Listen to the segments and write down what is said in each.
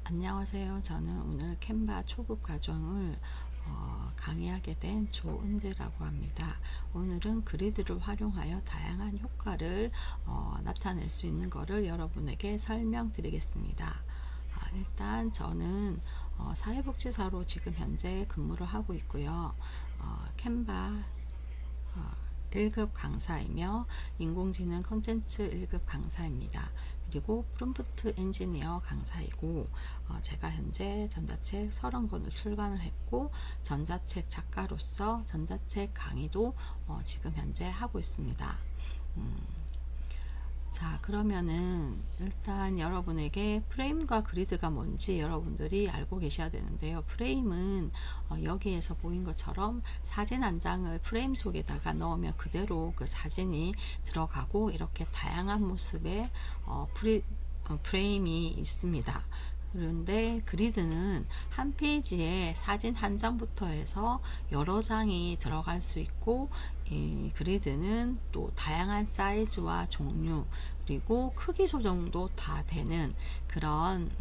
안녕하세요. 저는 오늘 캔바 초급 과정을 강의하게 된 조은재라고 합니다. 오늘은 그리드를 활용하여 다양한 효과를 나타낼 수 있는 것을 여러분에게 설명드리겠습니다. 일단 저는 사회복지사로 지금 현재 근무를 하고 있고요. 캔바 1급 강사이며 인공지능 컨텐츠 1급 강사입니다. 그리고 프롬프트 엔지니어 강사이고 제가 현재 전자책 30권을 출간을 했고 전자책 작가로서 전자책 강의도 지금 현재 하고 있습니다. 자, 그러면은 일단 여러분에게 프레임과 그리드가 뭔지 여러분들이 알고 계셔야 되는데요. 프레임은 여기에서 보인 것처럼 사진 한 장을 프레임 속에다가 넣으면 그대로 그 사진이 들어가고 이렇게 다양한 모습의 프레임이 있습니다. 그런데 그리드는 한 페이지에 사진 한 장부터 해서 여러 장이 들어갈 수 있고, 이 그리드는 또 다양한 사이즈와 종류 그리고 크기 조정도 다 되는 그런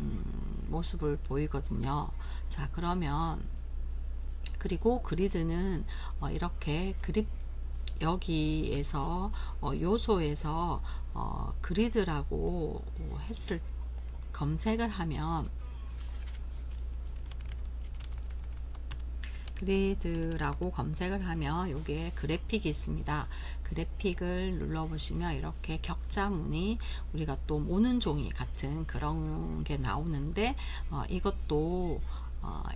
모습을 보이거든요. 자, 그러면 그리고 그리드는 이렇게 그립 여기에서 요소에서 그리드라고 했을 검색을 하면 그리드라고 검색을 하면 여기에 그래픽이 있습니다. 그래픽을 눌러보시면 이렇게 격자무늬 우리가 또 모는 종이 같은 그런 게 나오는데 이것도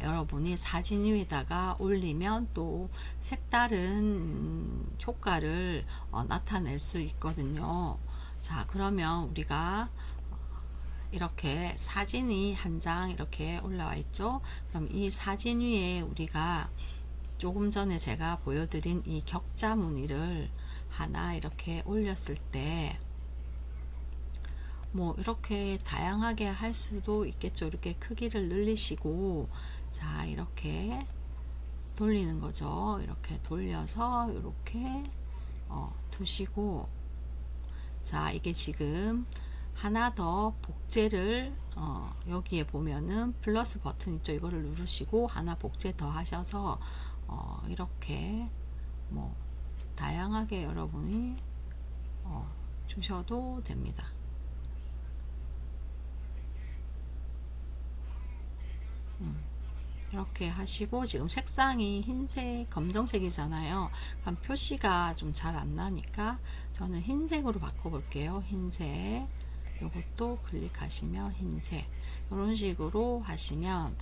여러분이 사진 위에다가 올리면 또 색다른 효과를 나타낼 수 있거든요. 자, 그러면 우리가 이렇게 사진이 한 장 이렇게 올라와 있죠. 그럼 이 사진 위에 우리가 조금 전에 제가 보여드린 이 격자 무늬를 하나 이렇게 올렸을 때 뭐 이렇게 다양하게 할 수도 있겠죠. 이렇게 크기를 늘리시고 자, 이렇게 돌리는 거죠. 이렇게 돌려서 이렇게 두시고 자, 이게 지금 하나 더 복제를 여기에 보면은 플러스 버튼 있죠. 이거를 누르시고 하나 복제 더 하셔서 이렇게 뭐 다양하게 여러분이 주셔도 됩니다. 이렇게 하시고 지금 색상이 흰색, 검정색이잖아요. 그럼 표시가 좀 잘 안 나니까 저는 흰색으로 바꿔볼게요. 흰색. 이것도 클릭하시면 흰색. 이런 식으로 하시면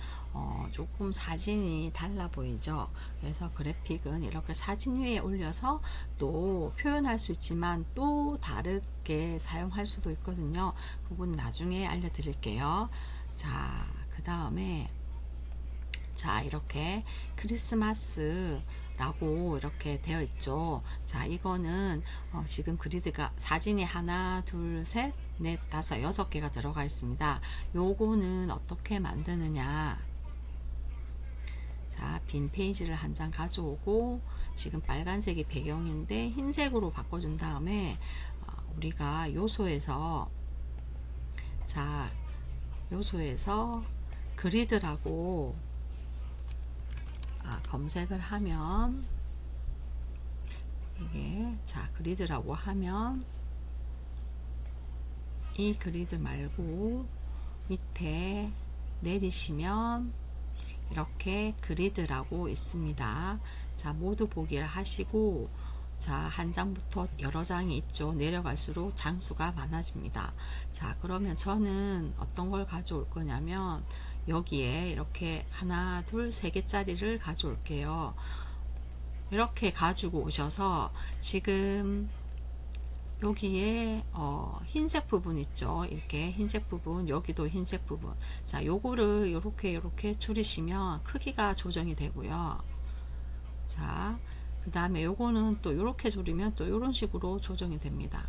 조금 사진이 달라 보이죠. 그래서 그래픽은 이렇게 사진 위에 올려서 또 표현할 수 있지만 또 다르게 사용할 수도 있거든요. 그건 나중에 알려드릴게요. 자, 그 다음에 자, 이렇게 크리스마스라고 이렇게 되어 있죠. 자, 이거는 지금 그리드가 사진이 하나, 둘, 셋, 넷, 다섯, 6개가 들어가 있습니다. 요거는 어떻게 만드느냐. 자, 빈 페이지를 한 장 가져오고 지금 빨간색이 배경인데 흰색으로 바꿔준 다음에 우리가 요소에서 자, 요소에서 그리드라고 검색을 하면 이게 자, 그리드라고 하면 이 그리드 말고 밑에 내리시면 이렇게 그리드라고 있습니다. 자, 모두 보기를 하시고 자, 한 장부터 여러 장이 있죠. 내려갈수록 장수가 많아집니다. 자, 그러면 저는 어떤 걸 가져올 거냐면 여기에 이렇게 하나, 둘, 3개짜리를 가져올게요. 이렇게 가지고 오셔서 지금 여기에 흰색 부분 있죠. 이렇게 흰색 부분, 여기도 흰색 부분. 자, 요거를 이렇게 줄이시면 크기가 조정이 되고요. 자, 그 다음에 요거는 또 이렇게 줄이면 또 이런 식으로 조정이 됩니다.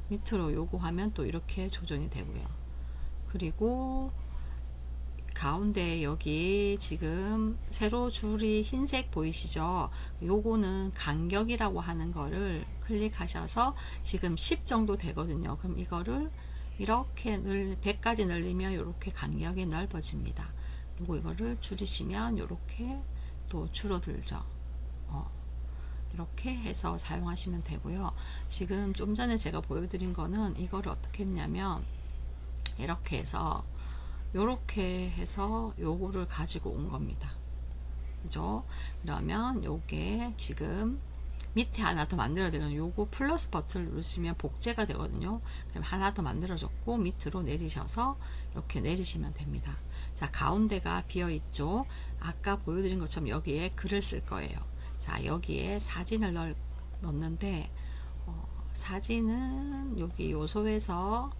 밑으로 요거 하면 또 이렇게 조정이 되고요. 그리고 가운데 여기 지금 세로 줄이 흰색 보이시죠? 요거는 간격이라고 하는 거를 클릭하셔서 지금 10 정도 되거든요. 그럼 이거를 이렇게 100까지 늘리면 이렇게 간격이 넓어집니다. 그리고 이거를 줄이시면 이렇게 또 줄어들죠. 이렇게 해서 사용하시면 되고요. 지금 좀 전에 제가 보여드린 거는 이거를 어떻게 했냐면 이렇게 해서 요거를 가지고 온 겁니다. 그죠? 그러면 요게 지금 밑에 하나 더 만들어야 되거든요. 요거 플러스 버튼을 누르시면 복제가 되거든요. 그럼 하나 더 만들어졌고 밑으로 내리셔서 이렇게 내리시면 됩니다. 자, 가운데가 비어 있죠. 아까 보여드린 것처럼 여기에 글을 쓸 거예요. 자, 여기에 사진을 넣는데 사진은 여기 요소에서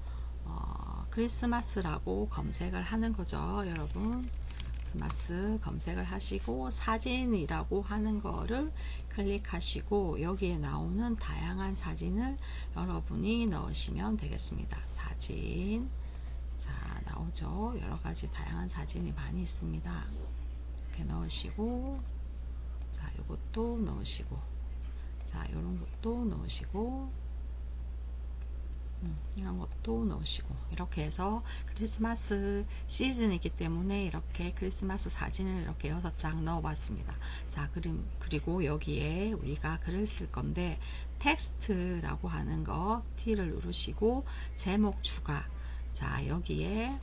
크리스마스라고 검색을 하는 거죠, 여러분. 크리스마스 검색을 하시고 사진이라고 하는 거를 클릭하시고 여기에 나오는 다양한 사진을 여러분이 넣으시면 되겠습니다. 사진. 자, 나오죠. 여러 가지 다양한 사진이 많이 있습니다. 이렇게 넣으시고, 자, 요것도 넣으시고, 자, 요런 것도 넣으시고, 이런 것도 넣으시고, 이렇게 해서 크리스마스 시즌이기 때문에 이렇게 크리스마스 사진을 이렇게 6장 넣어 봤습니다. 자, 그리고 여기에 우리가 글을 쓸 건데 텍스트라고 하는 거 T를 누르시고 제목 추가. 자, 여기에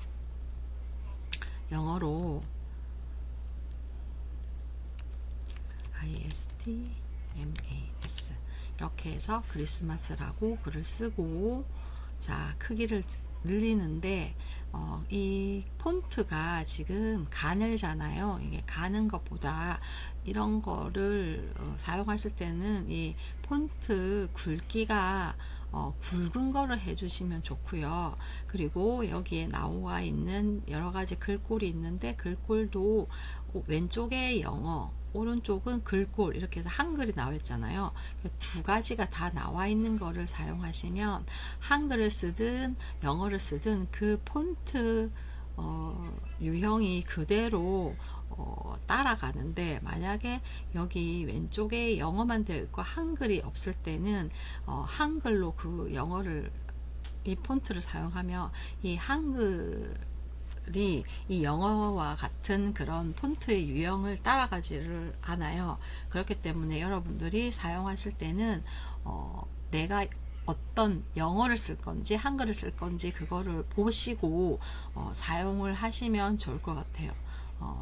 영어로 ISTMAS 이렇게 해서 크리스마스라고 글을 쓰고, 자, 크기를 늘리는데 이 폰트가 지금 가늘잖아요. 이게 가는 것보다 이런 거를 사용하실 때는 이 폰트 굵기가 굵은 거를 해주시면 좋고요. 그리고 여기에 나와 있는 여러 가지 글꼴이 있는데 글꼴도 왼쪽에 영어, 오른쪽은 글꼴 이렇게 해서 한글이 나와 있잖아요. 두 가지가 다 나와 있는 거를 사용하시면 한글을 쓰든 영어를 쓰든 그 폰트 유형이 그대로 따라가는데, 만약에 여기 왼쪽에 영어만 되어 있고 한글이 없을 때는 한글로 그 영어를 이 폰트를 사용하면 이 한글 이 영어와 같은 그런 폰트의 유형을 따라가지를 않아요. 그렇기 때문에 여러분들이 사용하실 때는 내가 어떤 영어를 쓸 건지 한글을 쓸 건지 그거를 보시고 사용을 하시면 좋을 것 같아요.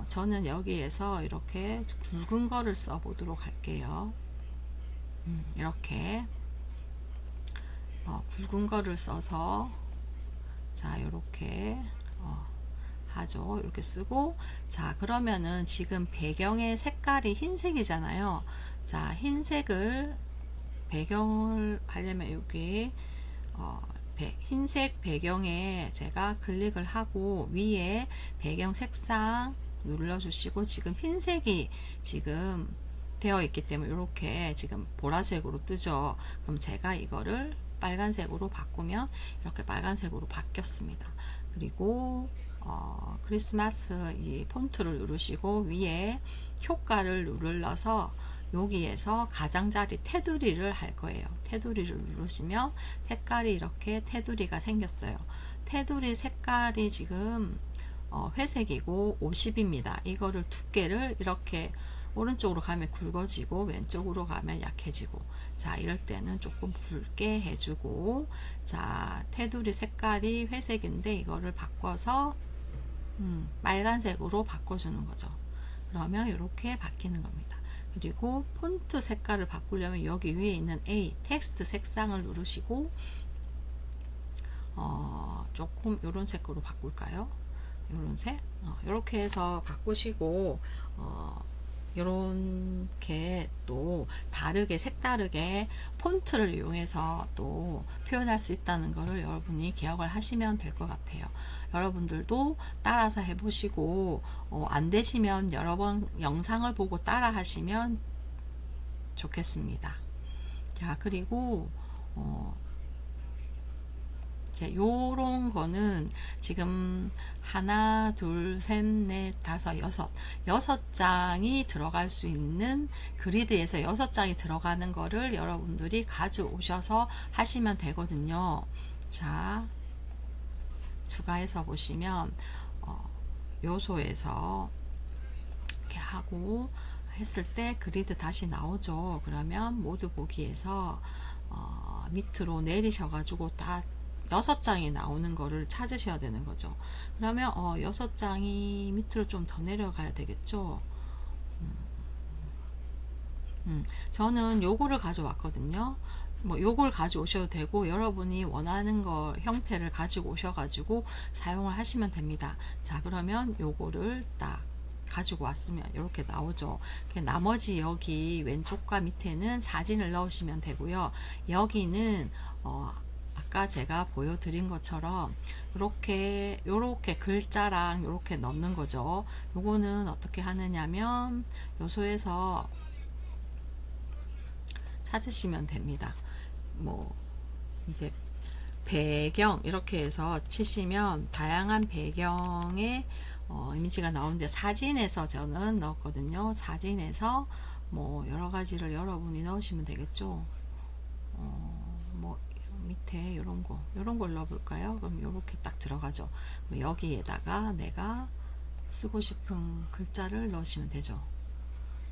저는 여기에서 이렇게 굵은 거를 써 보도록 할게요. 이렇게 굵은 거를 써서, 자, 이렇게 하죠. 이렇게 쓰고, 자, 그러면은 지금 배경의 색깔이 흰색이잖아요. 자, 흰색을 배경을 하려면 여기 흰색 배경에 제가 클릭을 하고 위에 배경 색상 눌러주시고, 지금 흰색이 지금 되어 있기 때문에 이렇게 지금 보라색으로 뜨죠. 그럼 제가 이거를 빨간색으로 바꾸면 이렇게 빨간색으로 바뀌었습니다. 그리고 크리스마스 이 폰트를 누르시고 위에 효과를 눌러서 여기에서 가장자리 테두리를 할 거예요. 테두리를 누르시면 색깔이 이렇게 테두리가 생겼어요. 테두리 색깔이 지금 회색이고 50입니다. 이거를 두께를 이렇게 오른쪽으로 가면 굵어지고 왼쪽으로 가면 약해지고, 자, 이럴 때는 조금 붉게 해주고, 자, 테두리 색깔이 회색인데 이거를 바꿔서 빨간색으로 바꿔주는 거죠. 그러면 이렇게 바뀌는 겁니다. 그리고 폰트 색깔을 바꾸려면 여기 위에 있는 A 텍스트 색상을 누르시고 조금 이런 색으로 바꿀까요? 이런 색 이렇게 해서 바꾸시고 이렇게 또 다르게 색다르게 폰트를 이용해서 또 표현할 수 있다는 것을 여러분이 기억을 하시면 될 것 같아요. 여러분들도 따라서 해보시고 안 되시면 여러 번 영상을 보고 따라 하시면 좋겠습니다. 자, 그리고 요런 거는 지금 하나, 둘, 셋, 넷, 다섯, 여섯 장이 들어갈 수 있는 그리드에서 6장이 들어가는 거를 여러분들이 가져오셔서 하시면 되거든요. 자, 추가해서 보시면 요소에서 이렇게 하고 했을 때 그리드 다시 나오죠. 그러면 모두 보기에서 밑으로 내리셔가지고 다 6장이 나오는 거를 찾으셔야 되는 거죠. 그러면 6장이 밑으로 좀 더 내려가야 되겠죠. 저는 요거를 가져왔거든요. 뭐 요걸 가져오셔도 되고 여러분이 원하는 거 형태를 가지고 오셔가지고 사용을 하시면 됩니다. 자, 그러면 요거를 딱 가지고 왔으면 이렇게 나오죠. 나머지 여기 왼쪽과 밑에는 사진을 넣으시면 되고요. 여기는 아까 제가 보여드린 것처럼 요렇게 글자랑 요렇게 넣는 거죠. 요거는 어떻게 하느냐면 요소에서 찾으시면 됩니다. 뭐 이제 배경 이렇게 해서 치시면 다양한 배경의 이미지가 나오는데 사진에서 저는 넣었거든요. 사진에서 뭐 여러 가지를 여러분이 넣으시면 되겠죠. 뭐 밑에 이런 걸 넣어볼까요? 그럼 이렇게 딱 들어가죠. 여기에다가 내가 쓰고 싶은 글자를 넣으시면 되죠.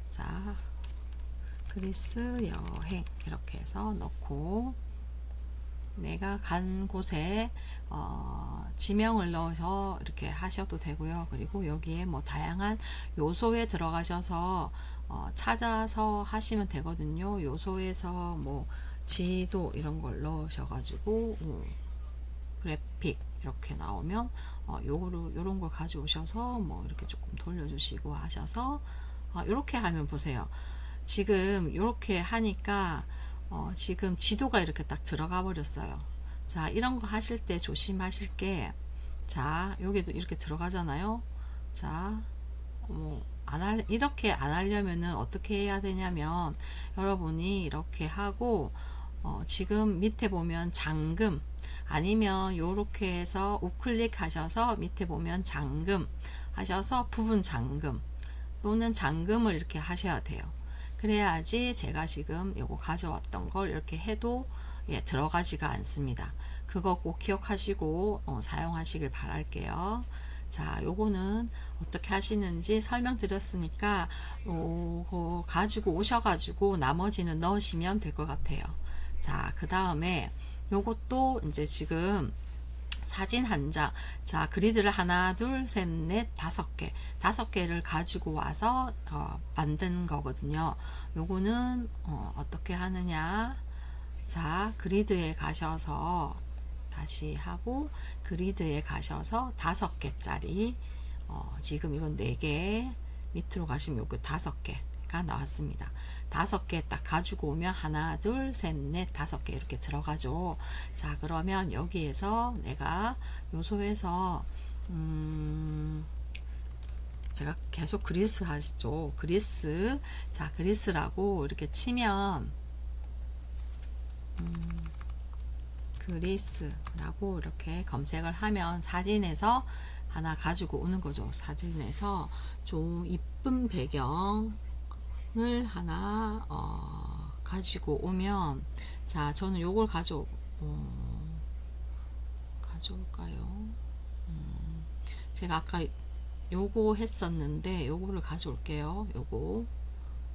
자, 그리스 여행 이렇게 해서 넣고 내가 간 곳에 지명을 넣어서 이렇게 하셔도 되고요. 그리고 여기에 뭐 다양한 요소에 들어가셔서 찾아서 하시면 되거든요. 요소에서 뭐 지도 이런 걸 넣으셔가지고 그래픽 이렇게 나오면 요런 걸 가져오셔서 뭐 이렇게 조금 돌려주시고 하셔서 이렇게 하면 보세요. 지금 이렇게 하니까 지금 지도가 이렇게 딱 들어가 버렸어요. 자, 이런 거 하실 때 조심하실 게, 자, 여기도 이렇게 들어가잖아요. 자, 이렇게 안 하려면은 어떻게 해야 되냐면, 여러분이 이렇게 하고, 지금 밑에 보면 잠금, 아니면 요렇게 해서 우클릭 하셔서 밑에 보면 잠금 하셔서 부분 잠금, 또는 잠금을 이렇게 하셔야 돼요. 그래야지 제가 지금 요거 가져왔던 걸 이렇게 해도 들어가지가 않습니다. 그거 꼭 기억하시고 사용하시길 바랄게요. 자, 요거는 어떻게 하시는지 설명드렸으니까 요거 가지고 오셔가지고 나머지는 넣으시면 될 것 같아요. 자, 그 다음에 요것도 이제 지금 사진 한 장, 자, 그리드를 하나, 둘, 셋, 넷, 5개, 5개를 가지고 와서 만든 거거든요. 요거는 어떻게 하느냐? 자, 그리드에 가셔서 다시 하고 그리드에 가셔서 5개짜리 지금 이건 4개 밑으로 가시면 요거 5개가 나왔습니다. 5개 딱 가지고 오면 하나, 둘, 셋, 넷, 5개 이렇게 들어가죠. 자, 그러면 여기에서 내가 요소에서 제가 계속 그리스 하시죠. 그리스. 자, 그리스라고 이렇게 치면 그리스라고 이렇게 검색을 하면 사진에서 하나 가지고 오는 거죠. 사진에서 좀 이쁜 배경을 하나 가지고 오면, 자, 저는 요걸 가져올까요? 제가 아까 요거 했었는데 요거를 가져올게요. 요거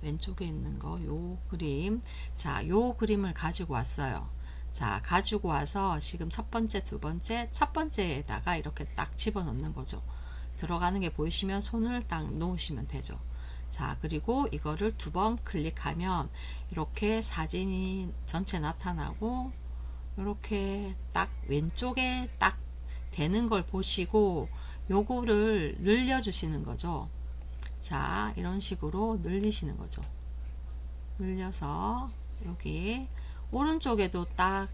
왼쪽에 있는 거, 요 그림. 자, 요 그림을 가지고 왔어요. 자, 가지고 와서 지금 첫 번째, 두 번째, 첫 번째에다가 이렇게 딱 집어넣는 거죠. 들어가는 게 보이시면 손을 딱 놓으시면 되죠. 자, 그리고 이거를 2번 클릭하면 이렇게 사진이 전체 나타나고 이렇게 딱 왼쪽에 딱 되는 걸 보시고 요거를 늘려주시는 거죠. 자, 이런 식으로 늘리시는 거죠. 늘려서 여기 오른쪽에도 딱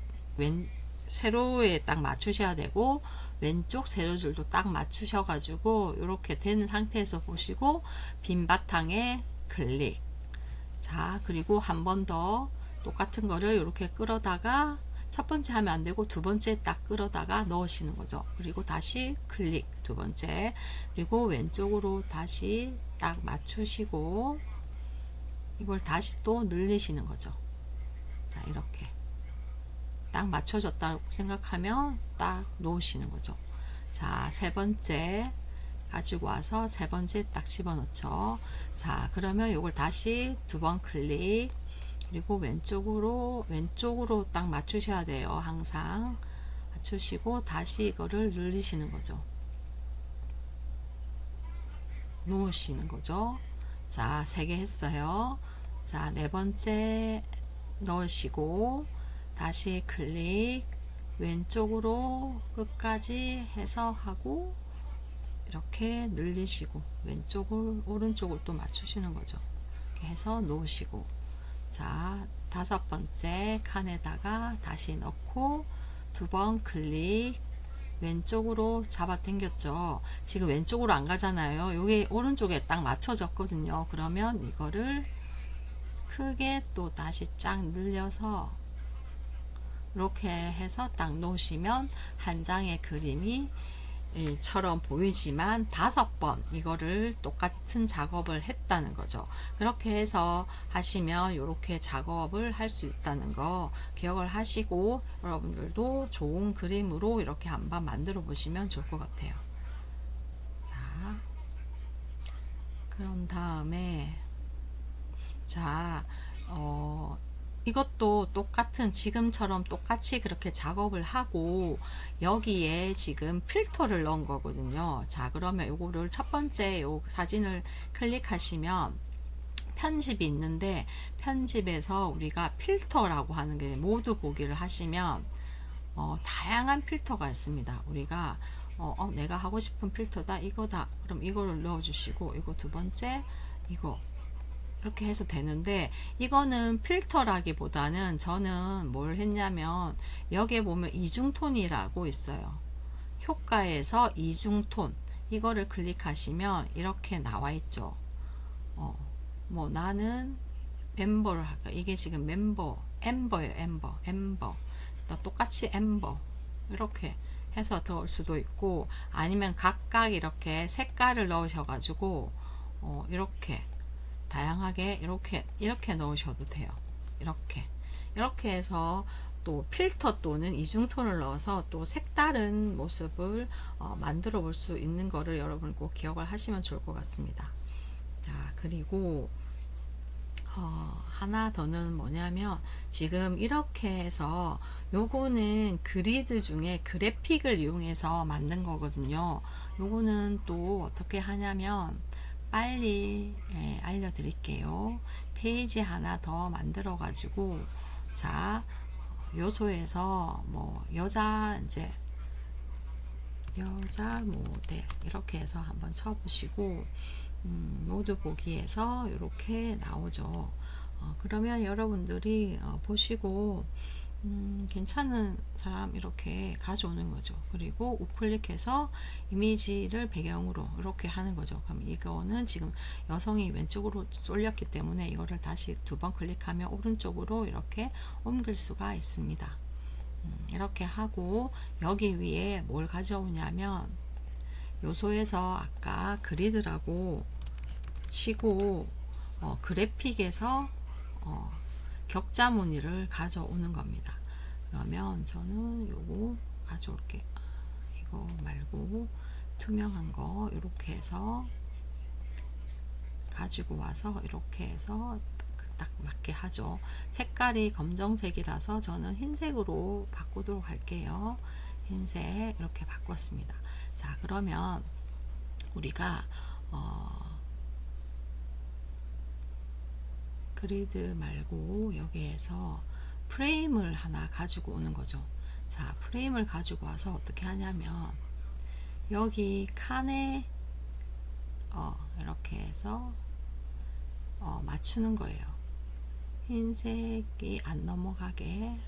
세로에 딱 맞추셔야 되고 왼쪽 세로줄도 딱 맞추셔가지고 이렇게 된 상태에서 보시고 빈 바탕에 클릭. 자, 그리고 한 번 더 똑같은 거를 이렇게 끌어다가 첫 번째 하면 안 되고 두 번째 딱 끌어다가 넣으시는 거죠. 그리고 다시 클릭 두 번째, 그리고 왼쪽으로 다시 딱 맞추시고 이걸 다시 또 늘리시는 거죠. 자, 이렇게 딱 맞춰졌다고 생각하면 딱 놓으시는 거죠. 자, 세 번째 가지고 와서 세 번째 딱 집어넣죠. 자, 그러면 요걸 다시 두 번 클릭, 그리고 왼쪽으로 딱 맞추셔야 돼요. 항상 맞추시고 다시 이거를 늘리시는 거죠. 놓으시는 거죠. 자, 3개 했어요. 자, 네 번째 넣으시고 다시 클릭, 왼쪽으로 끝까지 해서 하고 이렇게 늘리시고 왼쪽을 오른쪽을 또 맞추시는 거죠. 이렇게 해서 놓으시고, 자, 다섯 번째 칸에다가 다시 넣고 두 번 클릭, 왼쪽으로 잡아 당겼죠. 지금 왼쪽으로 안 가잖아요. 여기 오른쪽에 딱 맞춰졌거든요. 그러면 이거를 크게 또 다시 쫙 늘려서 이렇게 해서 딱 놓으시면 한 장의 그림이 처럼 보이지만 5번 이거를 똑같은 작업을 했다는 거죠. 그렇게 해서 하시면 이렇게 작업을 할 수 있다는 거 기억을 하시고 여러분들도 좋은 그림으로 이렇게 한번 만들어 보시면 좋을 것 같아요. 자, 그런 다음에 자, 이것도 똑같은 지금처럼 똑같이 그렇게 작업을 하고 여기에 지금 필터를 넣은 거거든요. 자, 그러면 요거를 첫 번째 요 사진을 클릭하시면 편집이 있는데 편집에서 우리가 필터라고 하는 게 모두 보기를 하시면 다양한 필터가 있습니다. 우리가 내가 하고 싶은 필터다 이거다 그럼 이거를 넣어주시고, 이거 두 번째 이거 이렇게 해서 되는데, 이거는 필터라기보다는 저는 뭘 했냐면 여기에 보면 이중톤이라고 있어요. 효과에서 이중톤 이거를 클릭하시면 이렇게 나와 있죠. 뭐 나는 엠버를 할까. 이게 지금 엠버예요. 엠버 똑같이 엠버 이렇게 해서 넣을 수도 있고, 아니면 각각 이렇게 색깔을 넣으셔가지고 이렇게 다양하게 이렇게 넣으셔도 돼요. 이렇게 해서 또 필터 또는 이중톤을 넣어서 또 색다른 모습을 만들어 볼 수 있는 거를 여러분 꼭 기억을 하시면 좋을 것 같습니다. 자, 그리고 하나 더는 뭐냐면 지금 이렇게 해서 요거는 그리드 중에 그래픽을 이용해서 만든 거거든요. 요거는 또 어떻게 하냐면 빨리 알려드릴게요. 페이지 하나 더 만들어 가지고, 자, 요소에서 뭐 여자 모델 이렇게 해서 한번 쳐보시고 모두 보기에서 이렇게 나오죠. 그러면 여러분들이 보시고 괜찮은 사람 이렇게 가져오는 거죠. 그리고 우클릭해서 이미지를 배경으로 이렇게 하는 거죠. 그럼 이거는 지금 여성이 왼쪽으로 쏠렸기 때문에 이거를 다시 두 번 클릭하면 오른쪽으로 이렇게 옮길 수가 있습니다. 이렇게 하고 여기 위에 뭘 가져오냐면 요소에서 아까 그리드라고 치고 그래픽에서 격자 무늬를 가져오는 겁니다. 그러면 저는 요거 가져올게요. 이거 말고 투명한 거 이렇게 해서 가지고 와서 이렇게 해서 딱 맞게 하죠. 색깔이 검정색이라서 저는 흰색으로 바꾸도록 할게요. 흰색 이렇게 바꿨습니다. 자, 그러면 우리가 그리드 말고 여기에서 프레임을 하나 가지고 오는 거죠. 자, 프레임을 가지고 와서 어떻게 하냐면 여기 칸에 이렇게 해서 맞추는 거예요. 흰색이 안 넘어가게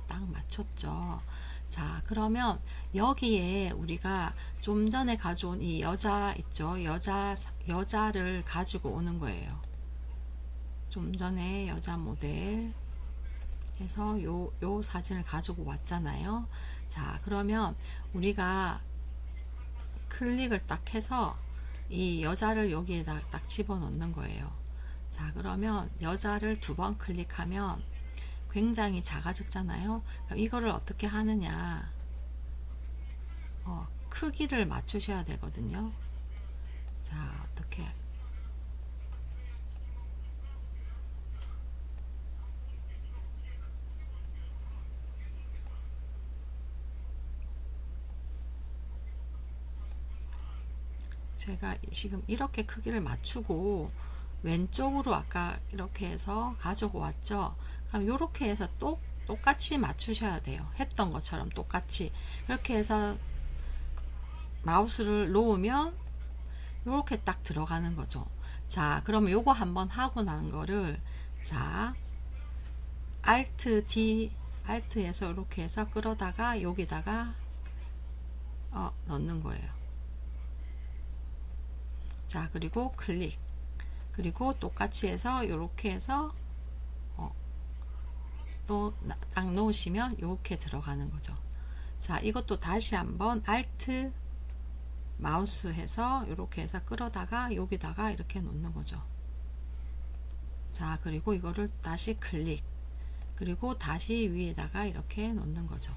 딱 맞췄죠. 자, 그러면 여기에 우리가 좀 전에 가져온 이 여자 있죠. 여자를 가지고 오는 거예요. 좀 전에 여자 모델 해서 요 사진을 가지고 왔잖아요. 자, 그러면 우리가 클릭을 딱 해서 이 여자를 여기에다 딱 집어넣는 거예요. 자, 그러면 여자를 두 번 클릭하면 굉장히 작아졌잖아요. 그럼 이거를 어떻게 하느냐, 크기를 맞추셔야 되거든요. 자, 어떻게 제가 지금 이렇게 크기를 맞추고 왼쪽으로 아까 이렇게 해서 가지고 왔죠. 그럼 이렇게 해서 똑같이 맞추셔야 돼요. 했던 것처럼 똑같이 이렇게 해서 마우스를 놓으면 이렇게 딱 들어가는 거죠. 자, 그러면 요거 한번 하고 난 거를 자, Alt D, Alt에서 이렇게 해서 끌어다가 여기다가 넣는 거예요. 자, 그리고 클릭. 그리고 똑같이 해서 이렇게 해서 또 딱 놓으시면 이렇게 들어가는 거죠. 자, 이것도 다시 한번 Alt 마우스 해서 이렇게 해서 끌어다가 여기다가 이렇게 놓는 거죠. 자, 그리고 이거를 다시 클릭. 그리고 다시 위에다가 이렇게 놓는 거죠.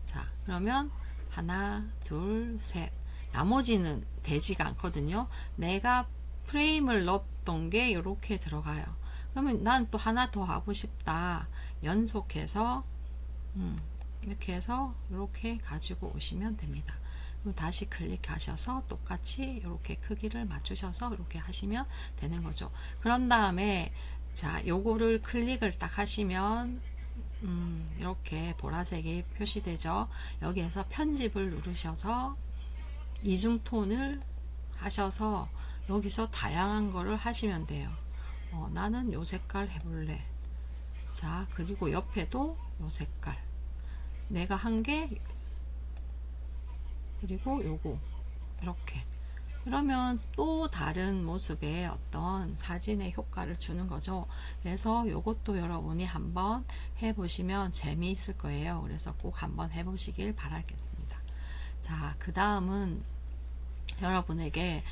자, 그러면 하나, 둘, 셋. 나머지는 되지가 않거든요. 내가 프레임을 넣었던 게 이렇게 들어가요. 그러면 난 또 하나 더 하고 싶다. 연속해서 이렇게 해서 이렇게 가지고 오시면 됩니다. 그럼 다시 클릭하셔서 똑같이 이렇게 크기를 맞추셔서 이렇게 하시면 되는 거죠. 그런 다음에 자, 요거를 클릭을 딱 하시면 이렇게 보라색이 표시되죠. 여기에서 편집을 누르셔서 이중톤을 하셔서 여기서 다양한 거를 하시면 돼요. 나는 요 색깔 해볼래. 자, 그리고 옆에도 요 색깔. 내가 한 게 그리고 요거 이렇게. 그러면 또 다른 모습의 어떤 사진의 효과를 주는 거죠. 그래서 요것도 여러분이 한번 해보시면 재미있을 거예요. 그래서 꼭 한번 해보시길 바라겠습니다. 자, 그 다음은 여러분에게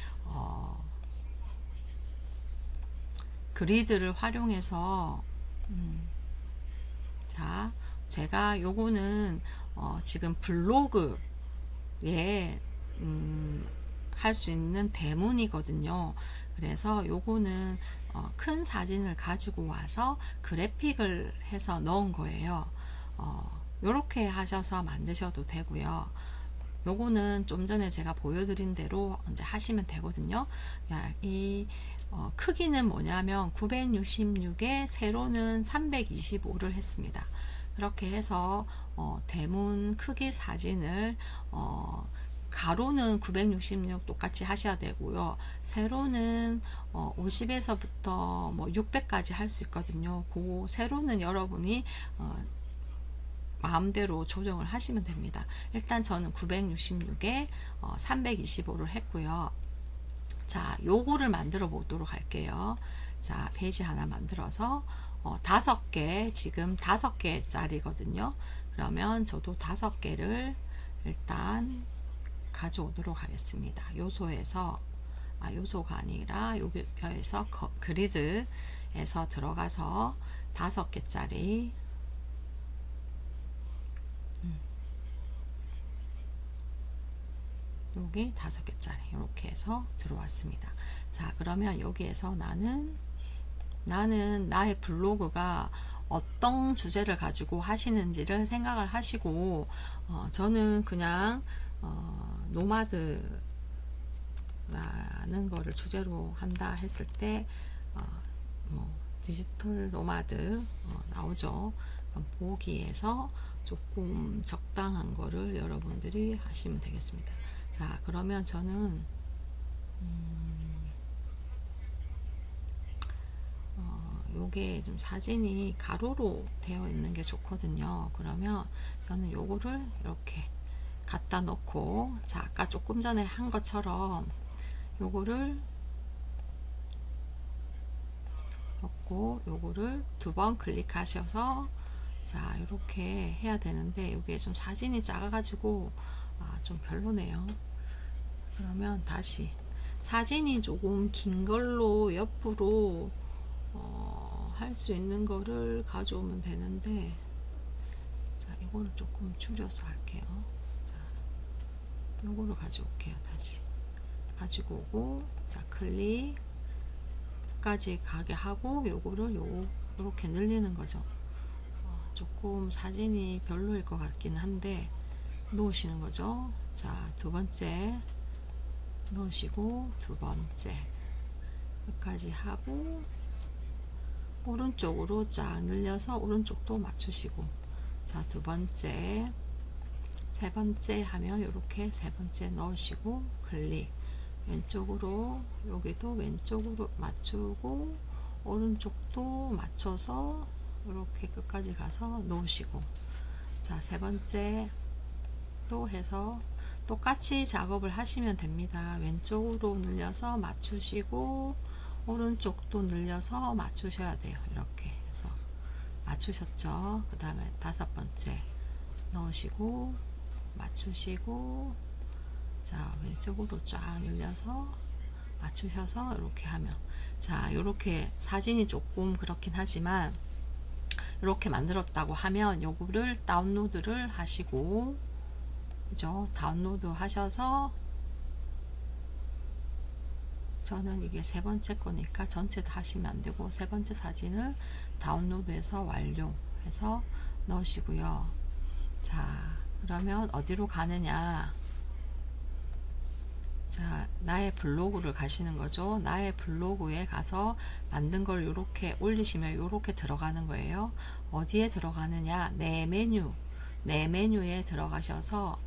그리드를 활용해서 자, 제가 요거는 지금 블로그에 할 수 있는 대문이거든요. 그래서 요거는 큰 사진을 가지고 와서 그래픽을 해서 넣은 거예요. 요렇게 하셔서 만드셔도 되고요. 요거는 좀 전에 제가 보여드린 대로 이제 하시면 되거든요. 이 크기는 뭐냐면 966에 세로는 325를 했습니다. 그렇게 해서 대문 크기 사진을 가로는 966 똑같이 하셔야 되고요. 세로는 50에서부터 뭐 600까지 할 수 있거든요. 그 세로는 여러분이 마음대로 조정을 하시면 됩니다. 일단 저는 966에 325를 했고요. 자, 요거를 만들어 보도록 할게요. 자, 페이지 하나 만들어서 5개, 지금 5개짜리거든요. 그러면 저도 5개를 일단 가져오도록 하겠습니다. 요소에서 요소가 아니라 여기에서 그리드에서 들어가서 5개짜리 여기 5개짜리 이렇게 해서 들어왔습니다. 자, 그러면 여기에서 나는 나의 블로그가 어떤 주제를 가지고 하시는지를 생각을 하시고 저는 그냥 노마드라는 거를 주제로 한다 했을 때 뭐 디지털 노마드 나오죠. 보기에서 조금 적당한 거를 여러분들이 하시면 되겠습니다. 자, 그러면 저는 요게 좀 사진이 가로로 되어 있는 게 좋거든요. 그러면 저는 요거를 이렇게 갖다 놓고 자, 아까 조금 전에 한 것처럼 요거를 요거를 2번 클릭하셔서 자, 이렇게 해야 되는데 이게 좀 사진이 작아가지고 좀 별로네요. 그러면 다시 사진이 조금 긴 걸로 옆으로 할 수 있는 거를 가져오면 되는데 자, 이거를 조금 줄여서 할게요. 자, 요거를 가져올게요. 다시 가지고 오고, 자 클릭 까지 가게 하고, 요거를 요렇게 늘리는 거죠. 조금 사진이 별로일 것 같긴 한데 놓으시는 거죠. 자, 두 번째 넣으시고, 두 번째 여기까지 하고, 오른쪽으로 쫙 늘려서 오른쪽도 맞추시고, 자, 두 번째, 세 번째 하면 이렇게 세 번째 넣으시고, 클릭, 왼쪽으로, 여기도 왼쪽으로 맞추고, 오른쪽도 맞춰서 이렇게 끝까지 가서 놓으시고, 자, 세 번째 또 해서 똑같이 작업을 하시면 됩니다. 왼쪽으로 늘려서 맞추시고, 오른쪽도 늘려서 맞추셔야 돼요. 이렇게 해서 맞추셨죠. 그 다음에 다섯 번째 넣으시고 맞추시고, 자 왼쪽으로 쫙 늘려서 맞추셔서 이렇게 하면, 자 이렇게 사진이 조금 그렇긴 하지만 이렇게 만들었다고 하면 요거를 다운로드를 하시고, 그죠? 다운로드 하셔서, 저는 이게 세 번째 거니까 전체 다 하시면 안 되고 세 번째 사진을 다운로드해서 완료해서 넣으시고요. 자, 그러면 어디로 가느냐? 자, 나의 블로그를 가시는 거죠. 나의 블로그에 가서 만든 걸 이렇게 올리시면 이렇게 들어가는 거예요. 어디에 들어가느냐? 내 메뉴에 들어가셔서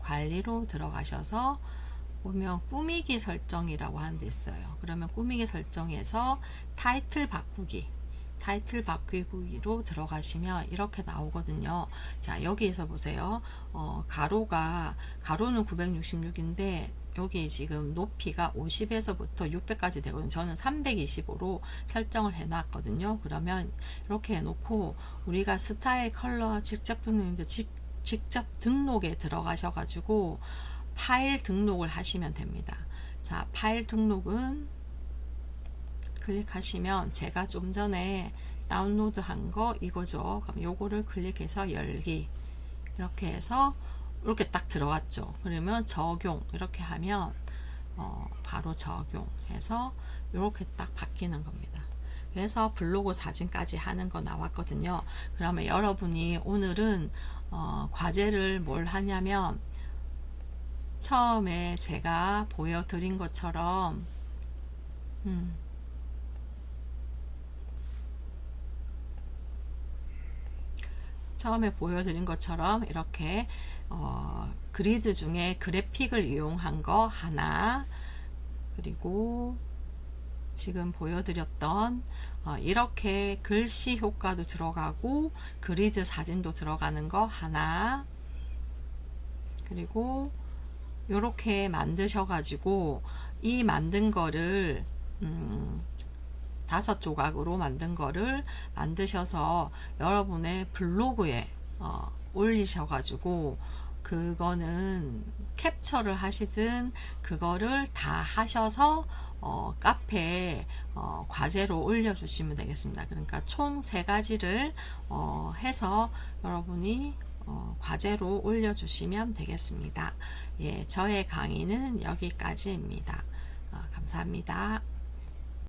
관리로 들어가셔서 보면 꾸미기 설정이라고 하는 데 있어요. 그러면 꾸미기 설정에서 타이틀 바꾸기로 들어가시면 이렇게 나오거든요. 자, 여기에서 보세요. 가로는 966인데 여기 지금 높이가 50에서부터 600까지 되거든요. 저는 325로 설정을 해 놨거든요. 그러면 이렇게 해 놓고, 우리가 스타일 컬러 직접 등록인데 직접 등록에 들어가셔 가지고 파일 등록을 하시면 됩니다. 자, 파일 등록은 클릭하시면 제가 좀 전에 다운로드 한 거 이거죠. 그럼 요거를 클릭해서 열기, 이렇게 해서 이렇게 딱 들어갔죠. 그러면 적용 이렇게 하면 바로 적용해서 이렇게 딱 바뀌는 겁니다. 그래서 블로그 사진까지 하는 거 나왔거든요. 그러면 여러분이 오늘은 과제를 뭘 하냐면, 처음에 제가 보여드린 것처럼 이렇게 그리드 중에 그래픽을 이용한 거 하나, 그리고 지금 보여드렸던 이렇게 글씨 효과도 들어가고 그리드 사진도 들어가는 거 하나, 그리고 이렇게 만드셔가지고 이 만든 거를 5조각으로 만든 거를 만드셔서 여러분의 블로그에 올리셔가지고, 그거는 캡처를 하시든 그거를 다 하셔서 카페에 과제로 올려주시면 되겠습니다. 그러니까 총 3가지를 해서 여러분이 과제로 올려주시면 되겠습니다. 예, 저의 강의는 여기까지입니다. 감사합니다.